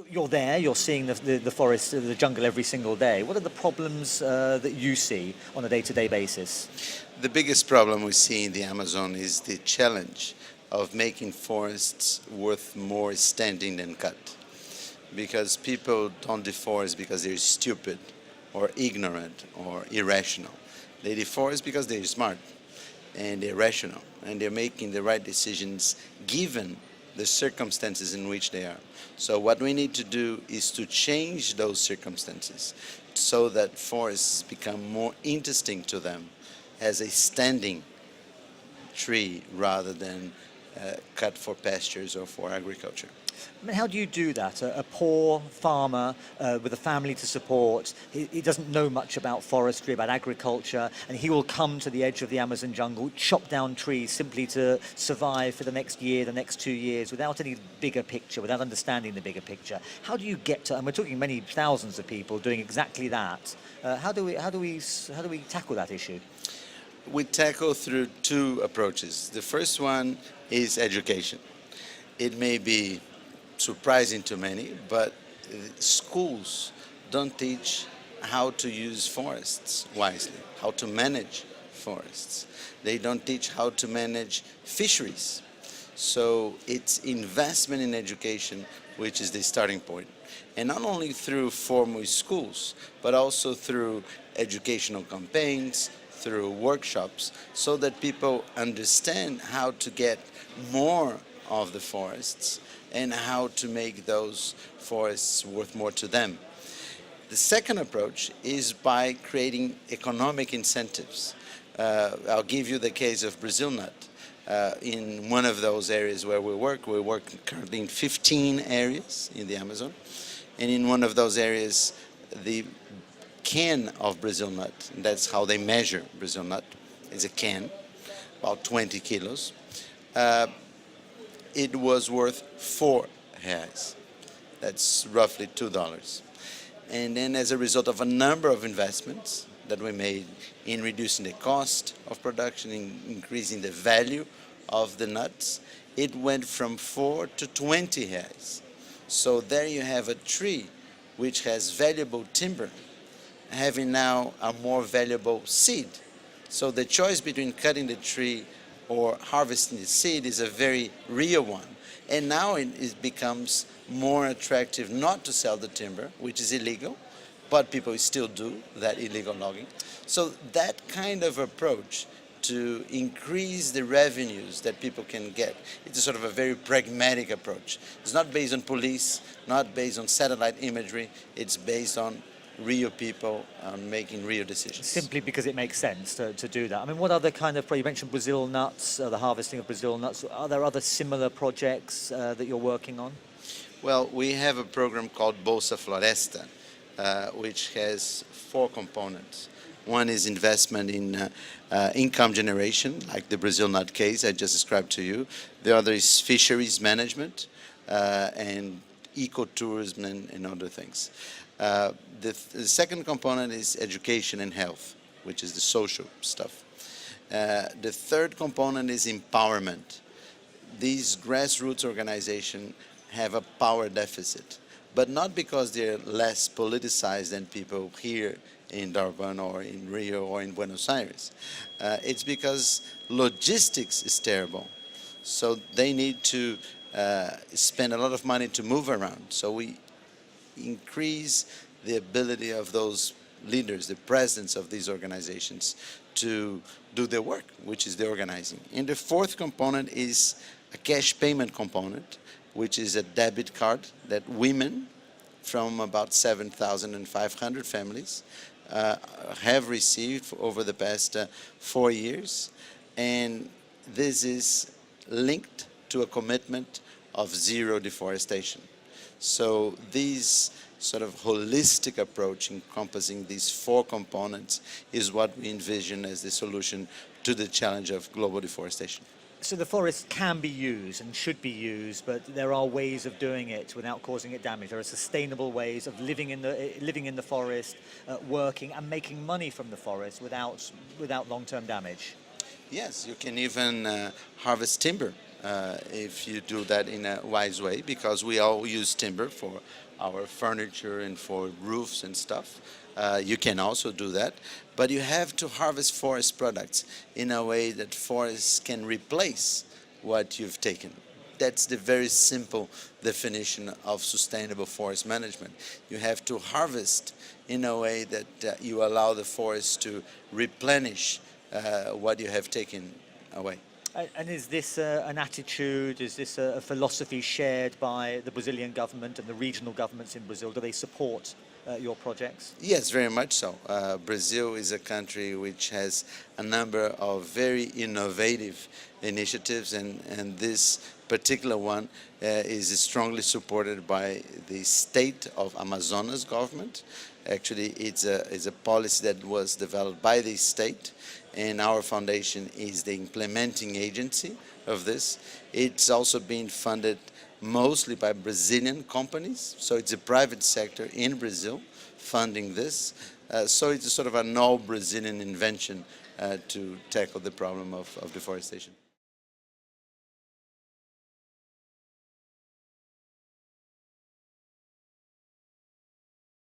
You're there, you're seeing the forest, the jungle every single day. What are the problems that you see on a day-to-day basis? The biggest problem we see in the Amazon is the challenge of making forests worth more standing than cut. Because people don't deforest because they're stupid or ignorant or irrational. They deforest because they're smart and they're rational and they're making the right decisions given the circumstances in which they are. So what we need to do is to change those circumstances so that forests become more interesting to them as a standing tree rather than cut for pastures or for agriculture. I mean, how do you do that? A poor farmer with a family to support, he doesn't know much about forestry, about agriculture, and he will come to the edge of the Amazon jungle, chop down trees simply to survive for the next year, the next 2 years, without any bigger picture, without understanding the bigger picture. How do you get to, and we're talking many thousands of people doing exactly that, how do we tackle that issue? We tackle through two approaches. The first one is education. It may be surprising to many, but schools don't teach how to use forests wisely, how to manage forests. They don't teach how to manage fisheries. So it's investment in education which is the starting point. And not only through formal schools, but also through educational campaigns, through workshops, so that people understand how to get more of the forests and how to make those forests worth more to them. The second approach is by creating economic incentives. I'll give you the case of Brazil nut. In one of those areas where we work currently in 15 areas in the Amazon, and in one of those areas, the can of Brazil nut, and that's how they measure Brazil nut, is a can, about 20 kilos. It was worth R$4. That's roughly $2. And then as a result of a number of investments that we made in reducing the cost of production, in increasing the value of the nuts, it went from 4 to 20 reais. So there you have a tree which has valuable timber, having now a more valuable seed. So the choice between cutting the tree or harvesting the seed is a very real one. And now it becomes more attractive not to sell the timber, which is illegal, but people still do that illegal logging. So that kind of approach to increase the revenues that people can get, it's a sort of a very pragmatic approach. It's not based on police, not based on satellite imagery, it's based on real people making real decisions. Simply because it makes sense to do that. I mean, what other kind of, you mentioned Brazil nuts, the harvesting of Brazil nuts. Are there other similar projects that you're working on? Well, we have a program called Bolsa Floresta, which has 4 components. One is investment in income generation, like the Brazil nut case I just described to you. The other is fisheries management and ecotourism and other things. The second component is education and health, which is the social stuff. The third component is empowerment. These grassroots organizations have a power deficit, but not because they're less politicized than people here in Durban or in Rio or in Buenos Aires. It's because logistics is terrible. So they need to spend a lot of money to move around. So we increase the ability of those leaders, the presidents of these organizations, to do their work, which is the organizing. And the fourth component is a cash payment component, which is a debit card that women from about 7,500 families have received over the past 4 years. And this is linked to a commitment of zero deforestation. So these sort of holistic approach encompassing these 4 components is what we envision as the solution to the challenge of global deforestation. So the forest can be used and should be used, but there are ways of doing it without causing it damage. There are sustainable ways of living in the forest, working and making money from the forest without long-term damage. Yes, you can even harvest timber if you do that in a wise way, because we all use timber for our furniture and for roofs and stuff. You can also do that, but you have to harvest forest products in a way that forests can replace what you've taken. That's the very simple definition of sustainable forest management. You have to harvest in a way that you allow the forest to replenish what you have taken away. And is this an attitude, is this a philosophy shared by the Brazilian government and the regional governments in Brazil? Do they support your projects? Yes, very much so. Brazil is a country which has a number of very innovative initiatives, and this particular one is strongly supported by the state of Amazonas government. Actually, it's a policy that was developed by the state, and our foundation is the implementing agency of this. It's also being funded mostly by Brazilian companies, so it's a private sector in Brazil funding this. So it's a sort of an all Brazilian invention to tackle the problem of deforestation.